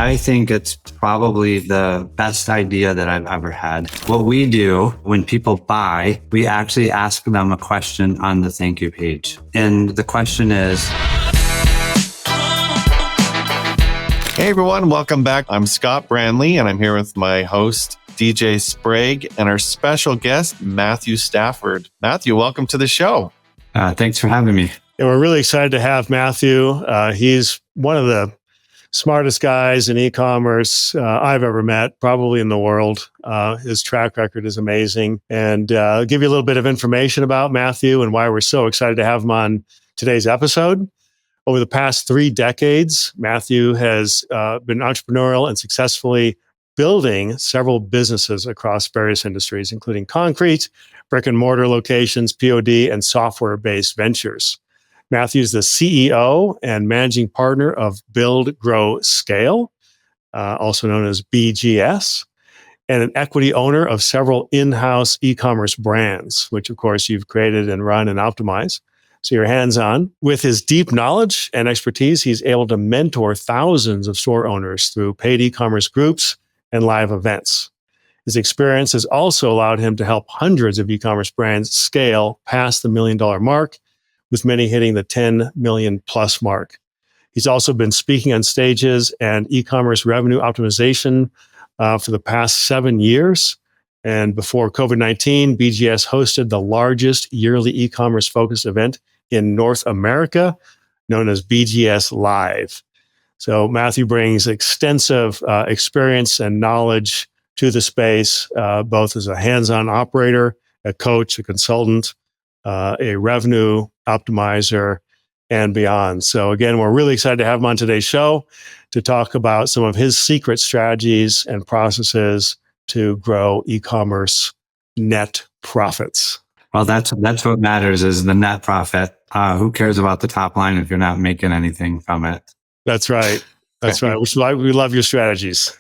I think it's probably the best idea that I've ever had. What we do when people buy, we actually ask them a question on the thank you page. And the question is, hey everyone, welcome back. I'm Scott Branley and I'm here with my host, DJ Sprague, and our special guest, Matthew Stafford. Matthew, welcome to the show. Thanks for having me. And we're really excited to have Matthew. He's one of the smartest guys in e-commerce I've ever met, probably in the world. His track record is amazing. And I'll give you a little bit of information about Matthew and why we're so excited to have him on today's episode. Over the past 3 decades, Matthew has been entrepreneurial and successfully building several businesses across various industries, including concrete, brick and mortar locations, POD, and software-based ventures. Matthew's the CEO and managing partner of Build, Grow, Scale, also known as BGS, and an equity owner of several in-house e-commerce brands, which of course you've created and run and optimize. So you're hands-on. With his deep knowledge and expertise, he's able to mentor thousands of store owners through paid e-commerce groups and live events. His experience has also allowed him to help hundreds of e-commerce brands scale past the $1 million mark, with many hitting the 10 million plus mark. He's also been speaking on stages and e-commerce revenue optimization for the past 7 years. And before COVID-19, BGS hosted the largest yearly e-commerce focused event in North America, known as BGS Live. So Matthew brings extensive experience and knowledge to the space, both as a hands-on operator, a coach, a consultant, a revenue optimizer, and beyond. So again, we're really excited to have him on today's show to talk about some of his secret strategies and processes to grow e-commerce net profits. Well, that's what matters is the net profit. Who cares about the top line if you're not making anything from it? That's right. That's right. Which is why we love your strategies.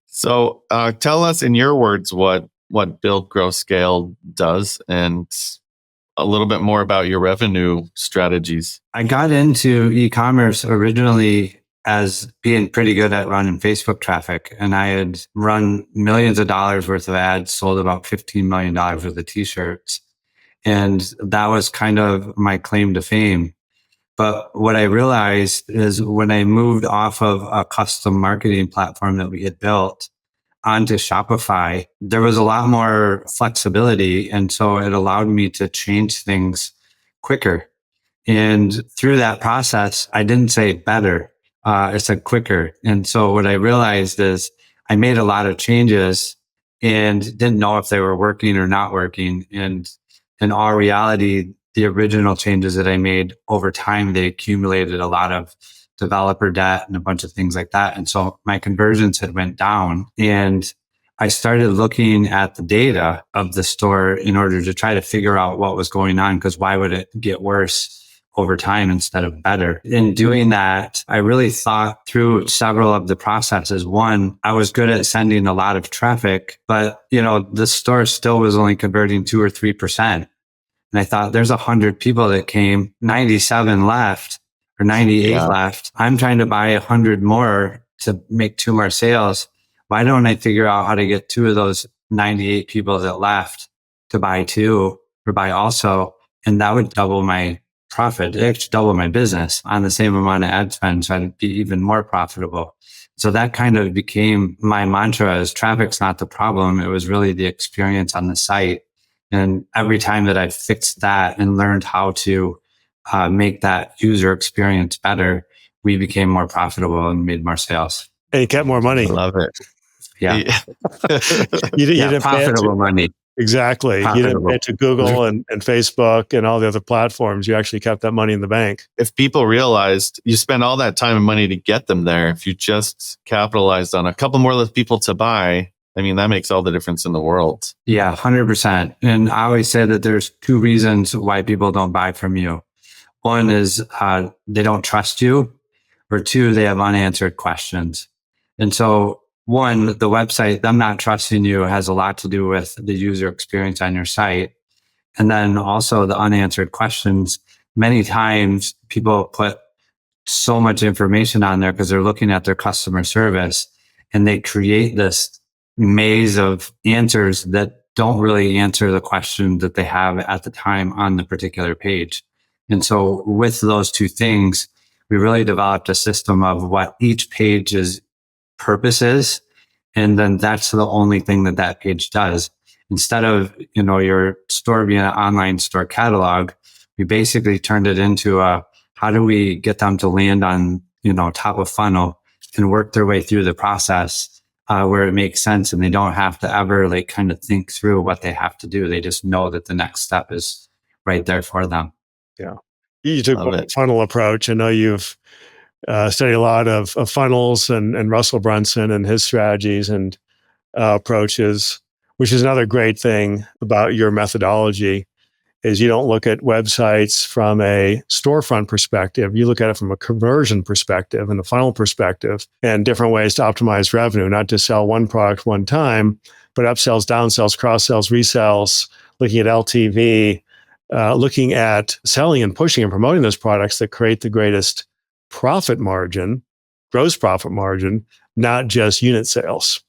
So tell us in your words what Build, Grow, Scale does and a little bit more about your revenue strategies. I got into e-commerce originally as being pretty good at running Facebook traffic. And I had run millions of dollars worth of ads, sold about $15 million worth of t-shirts. And that was kind of my claim to fame. But what I realized is when I moved off of a custom marketing platform that we had built onto Shopify, there was a lot more flexibility. And so it allowed me to change things quicker. And through that process, I didn't say better. I said quicker. And so what I realized is I made a lot of changes and didn't know if they were working or not working. And in all reality, the original changes that I made over time, they accumulated a lot of developer debt and a bunch of things like that. And so my conversions had went down and I started looking at the data of the store in order to try to figure out what was going on, because why would it get worse over time instead of better? In doing that, I really thought through several of the processes. One, I was good at sending a lot of traffic, but the store still was only converting 2 or 3%. And I thought there's 100 people that came, 97 left. Or 98 left. I'm trying to buy 100 more to make 2 more sales. Why don't I figure out how to get 2 of those 98 people that left to buy 2 or buy also? And that would double my profit. It actually double my business on the same amount of ad spend. So I'd be even more profitable. So that kind of became my mantra is traffic's not the problem. It was really the experience on the site. And every time that I fixed that and learned how to make that user experience better, we became more profitable and made more sales. And you kept more money. I love it. Yeah. You didn't profitable money. Exactly. Profitable. You didn't pay to Google and Facebook and all the other platforms. You actually kept that money in the bank. If people realized you spend all that time and money to get them there, if you just capitalized on a couple more people to buy, I mean, that makes all the difference in the world. Yeah, 100%. And I always say that there's 2 reasons why people don't buy from you. One is they don't trust you, or 2, they have unanswered questions. And so 1, the website, them not trusting you has a lot to do with the user experience on your site. And then also the unanswered questions. Many times people put so much information on there because they're looking at their customer service, and they create this maze of answers that don't really answer the question that they have at the time on the particular page. And so with those two things, we really developed a system of what each page's purpose is. And then that's the only thing that that page does. Instead of, your store being an online store catalog, we basically turned it into how do we get them to land on, top of funnel and work their way through the process where it makes sense, and they don't have to ever kind of think through what they have to do. They just know that the next step is right there for them. Yeah. You took a funnel approach. I know you've studied a lot of funnels and Russell Brunson and his strategies and approaches, which is another great thing about your methodology, is you don't look at websites from a storefront perspective. You look at it from a conversion perspective and a funnel perspective, and different ways to optimize revenue, not just sell one product one time, but upsells, downsells, cross-sells, resells, looking at LTV, looking at selling and pushing and promoting those products that create the greatest profit margin, gross profit margin, not just unit sales.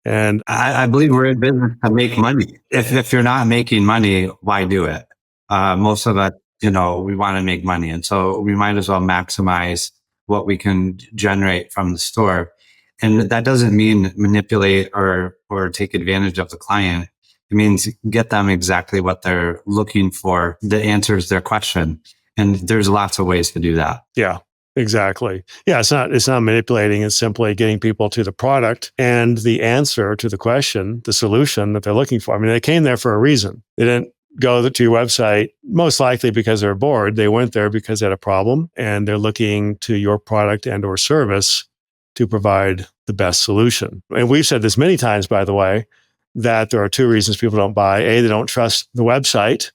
And I believe we're in business to make money. If you're not making money, why do it? Most of us, we want to make money. And so we might as well maximize what we can generate from the store. And that doesn't mean manipulate or take advantage of the client. It means get them exactly what they're looking for that answers their question. And there's lots of ways to do that. Yeah. Exactly. Yeah, it's not manipulating. It's simply getting people to the product and the answer to the question, the solution that they're looking for. I mean, they came there for a reason. They didn't go to your website, most likely because they're bored. They went there because they had a problem, and they're looking to your product and or service to provide the best solution. And we've said this many times, by the way, that there are two reasons people don't buy. A, they don't trust the website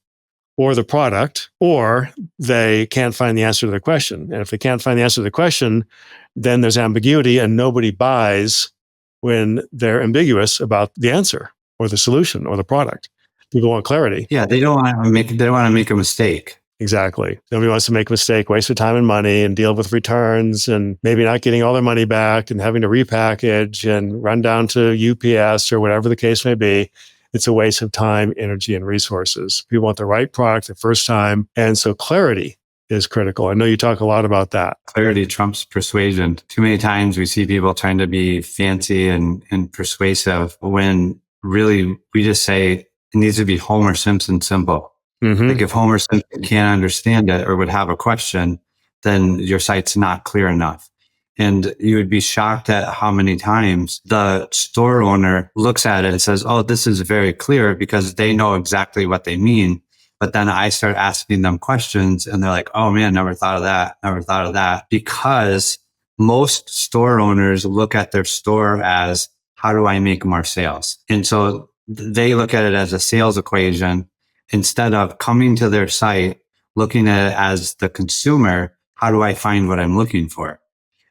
or the product, or they can't find the answer to the question. And if they can't find the answer to the question, then there's ambiguity, and nobody buys when they're ambiguous about the answer or the solution or the product. People want clarity. Yeah, they don't want to make a mistake. Exactly. Nobody wants to make a mistake, waste their time and money, and deal with returns, and maybe not getting all their money back, and having to repackage and run down to UPS or whatever the case may be. It's a waste of time, energy, and resources. People want the right product the first time. And so clarity is critical. I know you talk a lot about that. Clarity trumps persuasion. Too many times we see people trying to be fancy and persuasive when really we just say it needs to be Homer Simpson simple. Mm-hmm. Like if Homer Simpson can't understand it or would have a question, then your site's not clear enough. And you would be shocked at how many times the store owner looks at it and says, oh, this is very clear, because they know exactly what they mean. But then I start asking them questions and they're like, oh man, never thought of that. Because most store owners look at their store as, how do I make more sales? And so they look at it as a sales equation instead of coming to their site, looking at it as the consumer, how do I find what I'm looking for?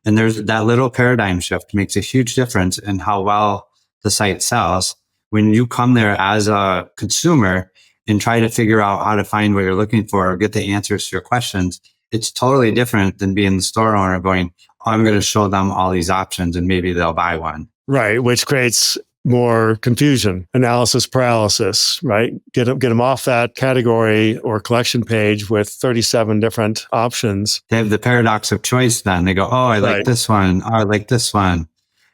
And there's that little paradigm shift makes a huge difference in how well the site sells. When you come there as a consumer and try to figure out how to find what you're looking for or get the answers to your questions, it's totally different than being the store owner going, oh, I'm going to show them all these options and maybe they'll buy one. Right, which creates more confusion, analysis paralysis, right? Get them off that category or collection page with 37 different options. They have the paradox of choice then. They go, oh, I like this one. Oh, I like this one.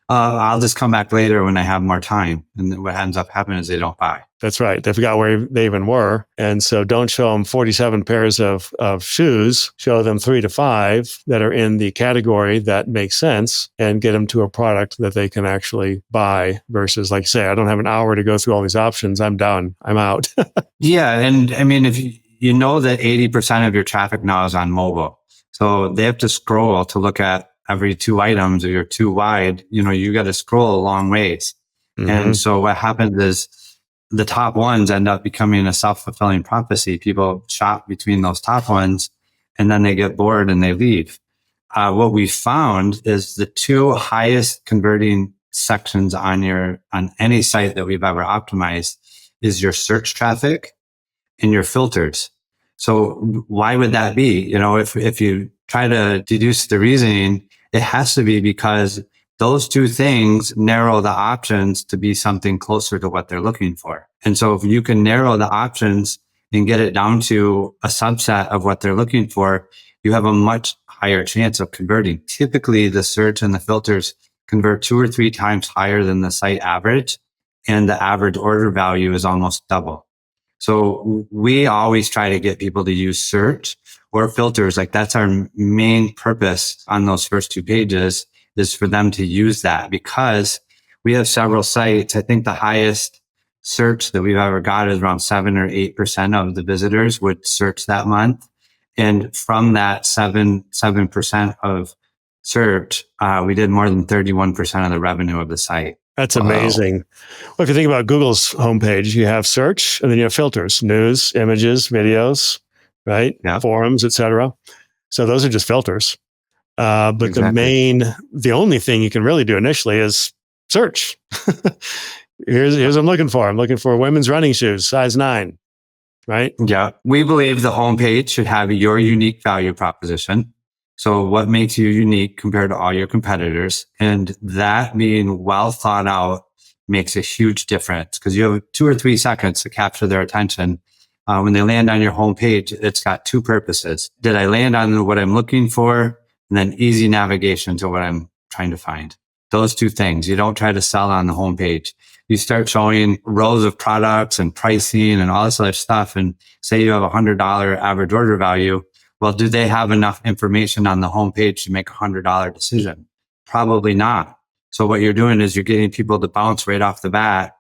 I'll just come back later when I have more time. And then what ends up happening is they don't buy. That's right. They forgot where they even were. And so don't show them 47 pairs of shoes. Show them 3 to 5 that are in the category that makes sense, and get them to a product that they can actually buy versus, like, say, I don't have an hour to go through all these options. I'm done. I'm out. Yeah. And I mean, if you know that 80% of your traffic now is on mobile, so they have to scroll to look at every 2 items, or you're too wide, you got to scroll a long ways. Mm-hmm. And so what happens is the top ones end up becoming a self-fulfilling prophecy. People shop between those top ones and then they get bored and they leave. What we found is the 2 highest converting sections on any site that we've ever optimized is your search traffic and your filters. So why would that be? If you try to deduce the reasoning, it has to be because those two things narrow the options to be something closer to what they're looking for. And so if you can narrow the options and get it down to a subset of what they're looking for, you have a much higher chance of converting. Typically, the search and the filters convert 2 or 3 times higher than the site average, and the average order value is almost double. So we always try to get people to use search or filters. Like that's our main purpose on those first 2 pages, is for them to use that, because we have several sites. I think the highest search that we've ever got is around 7 or 8% of the visitors would search that month. And from that 7% of search, we did more than 31% of the revenue of the site. That's amazing. Well, if you think about Google's homepage, you have search and then you have filters, news, images, videos, right? Yeah. Forums, etc. So those are just filters. But Exactly. the only thing you can really do initially is search. Here's what I'm looking for. I'm looking for women's running shoes, size 9, right? Yeah. We believe the homepage should have your unique value proposition. So what makes you unique compared to all your competitors? And that being well thought out makes a huge difference, because you have 2 or 3 seconds to capture their attention. When they land on your homepage, it's got 2 purposes. Did I land on what I'm looking for? And then easy navigation to what I'm trying to find. Those 2 things. You don't try to sell on the homepage. You start showing rows of products and pricing and all this other stuff, and say you have a $100 average order value. Well, do they have enough information on the homepage to make a $100 decision? Probably not. So what you're doing is you're getting people to bounce right off the bat,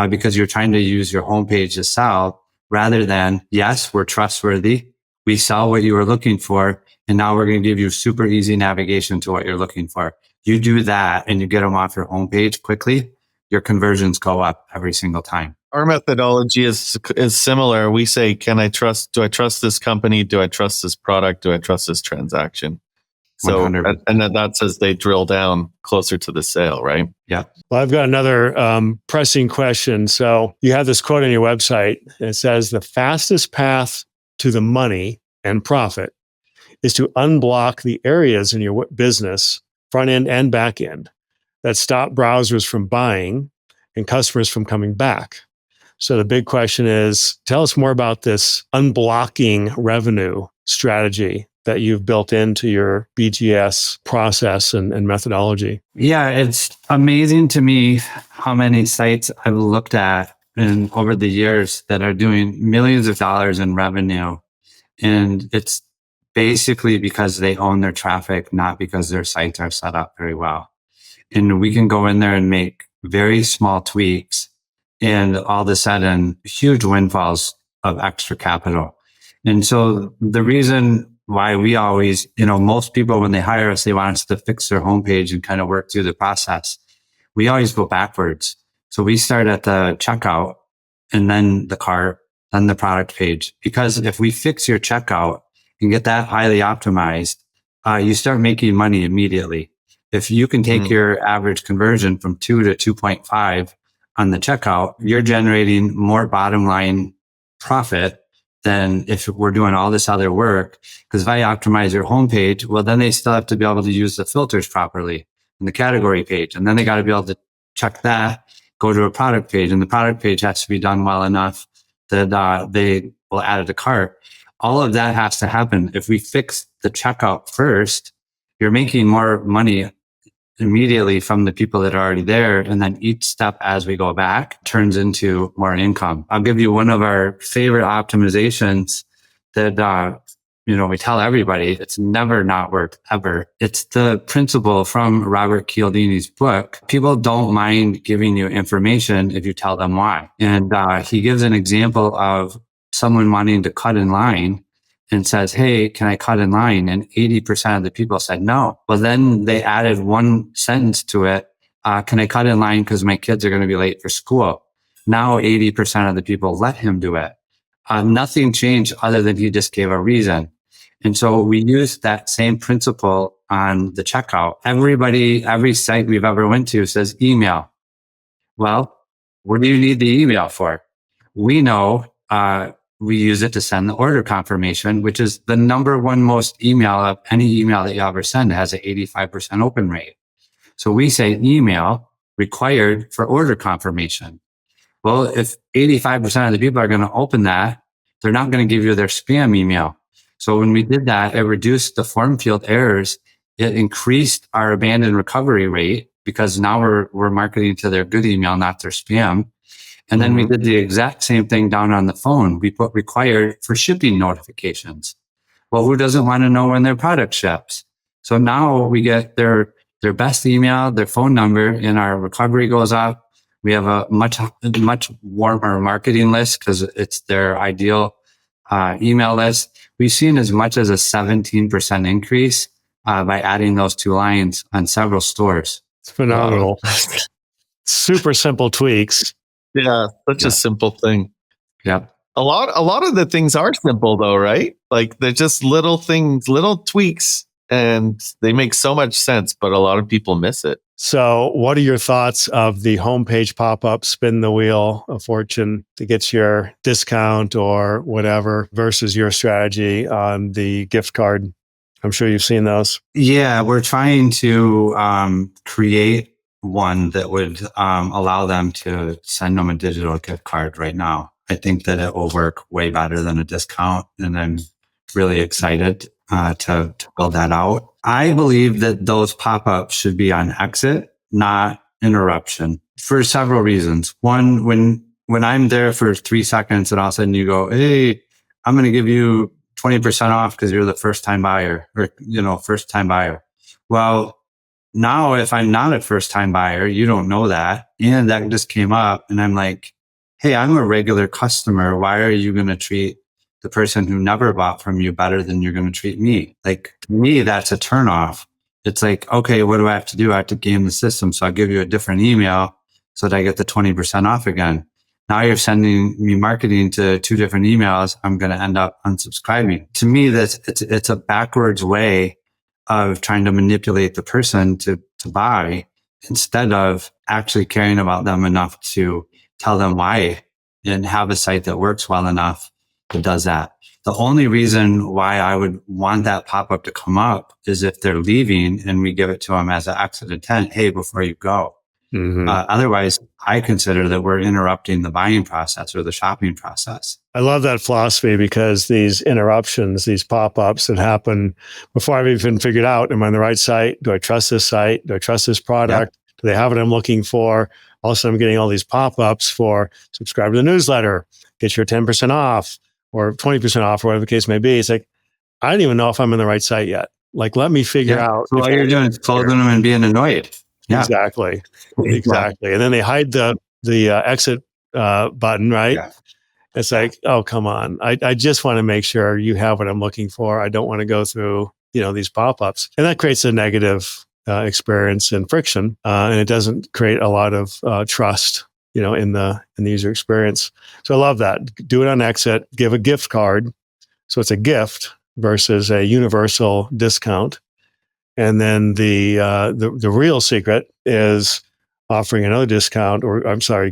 because you're trying to use your homepage to sell, rather than, yes, we're trustworthy. We sell what you were looking for, and now we're going to give you super easy navigation to what you're looking for. You do that and you get them off your homepage quickly, your conversions go up every single time. Our methodology is similar. We say, do I trust this company? Do I trust this product? Do I trust this transaction? So, 100%. and then that's as they drill down closer to the sale, right? Yeah. Well, I've got another pressing question. So you have this quote on your website, and it says, the fastest path to the money and profit is to unblock the areas in your business, front end and back end, that stop browsers from buying and customers from coming back. So the big question is, tell us more about this unblocking revenue strategy that you've built into your BGS process and methodology. Yeah, it's amazing to me how many sites I've looked at over the years that are doing millions of dollars in revenue. And it's basically because they own their traffic, not because their sites are set up very well. And we can go in there and make very small tweaks, and all of a sudden, huge windfalls of extra capital. And so the reason why we always, most people, when they hire us, they want us to fix their homepage and kind of work through the process. We always go backwards. So we start at the checkout, and then the cart, then the product page. Because if we fix your checkout and get that highly optimized, you start making money immediately. If you can take your average conversion from 2 to 2.5 on the checkout, you're generating more bottom line profit than if we're doing all this other work. Because if I optimize your homepage, well, then they still have to be able to use the filters properly in the category page. And then they got to be able to check that, go to a product page, and the product page has to be done well enough that they will add it to cart. All of that has to happen. If we fix the checkout first, you're making more money immediately from the people that are already there. And then each step as we go back turns into more income. I'll give you one of our favorite optimizations that, we tell everybody it's never not worked ever. It's the principle from Robert Cialdini's book. People don't mind giving you information if you tell them why. And he gives an example of someone wanting to cut in line and says, hey, can I cut in line? And 80% of the people said no. Well, then they added one sentence to it. Can I cut in line because my kids are going to be late for school? Now 80% of the people let him do it. Nothing changed other than he just gave a reason. And so we use that same principle on the checkout. Every site we've ever went to says email. Well, what do you need the email for? We know we use it to send the order confirmation, which is the number one most email of any email that you ever send. It has an 85% open rate. So we say email required for order confirmation. Well, if 85% of the people are going to open that, they're not going to give you their spam email. So when we did that, it reduced the form field errors. It increased our abandoned recovery rate because now we're marketing to their good email, not their spam. And then we did the exact same thing down on the phone. We put required for shipping notifications. Well, who doesn't want to know when their product ships? So now we get their best email, their phone number, and our recovery goes up. We have a much warmer marketing list because it's their ideal email list. We've seen as much as a 17% increase by adding those two lines on several stores. It's phenomenal. Super simple tweaks. Yeah, such a simple thing. Yep. A lot of the things are simple though, right? Like they're just little things, little tweaks, and they make so much sense, but a lot of people miss it. So what are your thoughts of the homepage pop-up, spin the wheel of fortune to get your discount or whatever versus your strategy on the gift card? I'm sure you've seen those. Yeah, we're trying to create one that would allow them to send them a digital gift card right now. I think that it will work way better than a discount, and I'm really excited to build that out. I believe that those pop-ups should be on exit, not interruption, for several reasons. One, when I'm there for 3 seconds and all of a sudden you go, hey, I'm going to give you 20% off because you're the first time buyer or, first time buyer. Well, now if I'm not a first time buyer, you don't know that. And that just came up and I'm like, hey, I'm a regular customer. Why are you going to treat the person who never bought from you better than you're going to treat me? Like, to me, that's a turnoff. It's like, okay, what do I have to do? I have to game the system. So I'll give you a different email so that I get the 20% off again. Now you're sending me marketing to 2 different emails. I'm going to end up unsubscribing. To me, it's a backwards way of trying to manipulate the person to buy instead of actually caring about them enough to tell them why and have a site that works well enough that does that. The only reason why I would want that pop-up to come up is if they're leaving and we give it to them as an exit intent. Hey, before you go. Otherwise, I consider that we're interrupting the buying process or the shopping process. I love that philosophy because these interruptions, these pop-ups that happen before I've even figured out, am I on the right site? Do I trust this site? Do I trust this product? Yep. Do they have what I'm looking for? Also, I'm getting all these pop-ups for subscribe to the newsletter, get your 10% off or 20% off or whatever the case may be. It's like, I don't even know if I'm in the right site yet. Like, let me figure out. So all you're doing is closing them and being annoyed. Yeah. Exactly. And then they hide the exit button, right? Yeah. It's like, oh, come on. I just want to make sure you have what I'm looking for. I don't want to go through, these pop-ups. And that creates a negative experience and friction. And it doesn't create a lot of trust, in the user experience. So I love that. Do it on exit, give a gift card. So it's a gift versus a universal discount. And then the real secret is offering another discount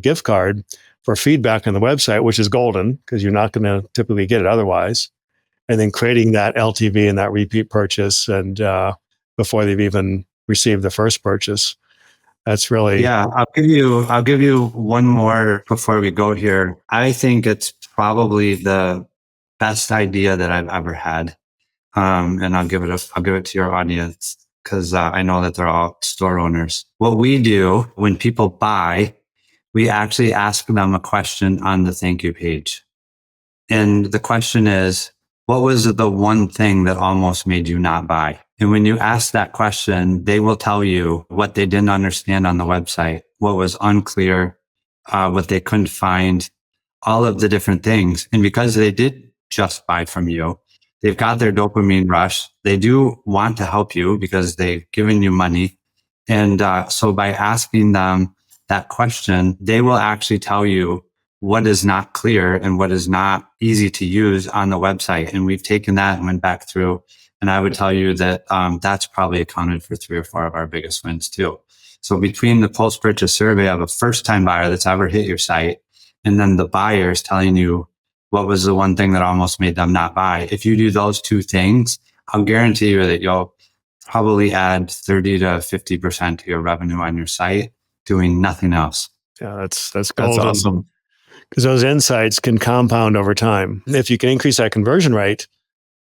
gift card for feedback on the website, which is golden because you're not going to typically get it otherwise. And then creating that LTV and that repeat purchase and before they've even received the first purchase. That's really... Yeah, I'll give you one more before we go here. I think it's probably the best idea that I've ever had. And I'll give it to your audience because I know that they're all store owners. What we do when people buy, we actually ask them a question on the thank you page. And the question is, what was the one thing that almost made you not buy? And when you ask that question, they will tell you what they didn't understand on the website, what was unclear, what they couldn't find, all of the different things. And because they did just buy from you, they've got their dopamine rush. They do want to help you because they've given you money. And so by asking them that question, they will actually tell you what is not clear and what is not easy to use on the website. And we've taken that and went back through. And I would tell you that that's probably accounted for 3 or 4 of our biggest wins too. So between the post-purchase survey of a first-time buyer that's ever hit your site, and then the buyers telling you what was the one thing that almost made them not buy? If you do those two things, I'll guarantee you that you'll probably add 30 to 50% to your revenue on your site doing nothing else. Yeah, that's That's golden. awesome. Because those insights can compound over time. If you can increase that conversion rate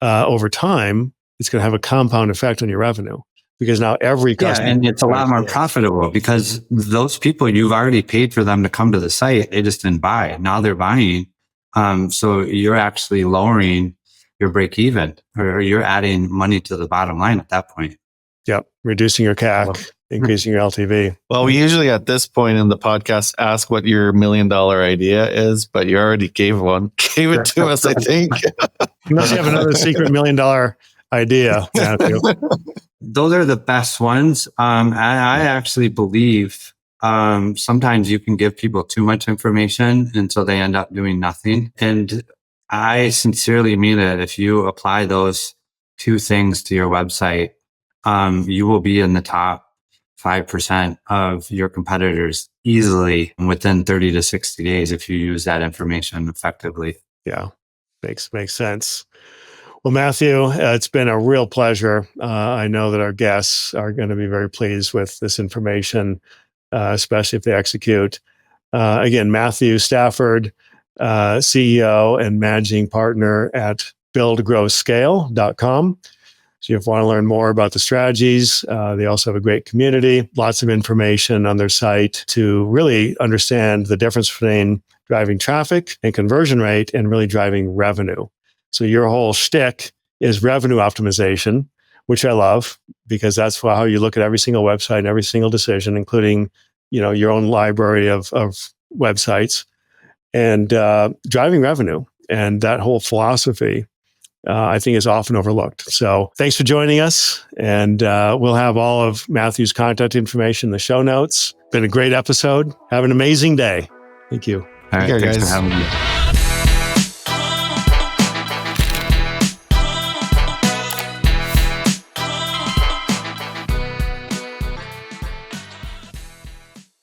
over time, it's going to have a compound effect on your revenue. Because now every customer... Yeah, and it's a lot more profitable because those people, you've already paid for them to come to the site. They just didn't buy. Now they're buying. So you're actually lowering your break even, or you're adding money to the bottom line at that point. Yep. Reducing your CAC, increasing your LTV. Well, we usually at this point in the podcast ask what your $1 million idea is, but you already gave it to us, I think. Unless you have another secret $1 million idea, Matthew. Those are the best ones. I actually believe sometimes you can give people too much information and so they end up doing nothing. And I sincerely mean it. If you apply those two things to your website, you will be in the top 5% of your competitors easily within 30 to 60 days if you use that information effectively. Yeah, makes sense. Well, Matthew, it's been a real pleasure. I know that our guests are going to be very pleased with this information, especially if they execute. Again, Matthew Stafford, CEO and managing partner at buildgrowscale.com. So if you want to learn more about the strategies, they also have a great community, lots of information on their site to really understand the difference between driving traffic and conversion rate and really driving revenue. So your whole shtick is revenue optimization, which I love because that's how you look at every single website and every single decision, including, your own library of websites and driving revenue. And that whole philosophy, I think, is often overlooked. So thanks for joining us. And we'll have all of Matthew's contact information in the show notes. Been a great episode. Have an amazing day. Thank you. All right, Take care, thanks guys. for having me.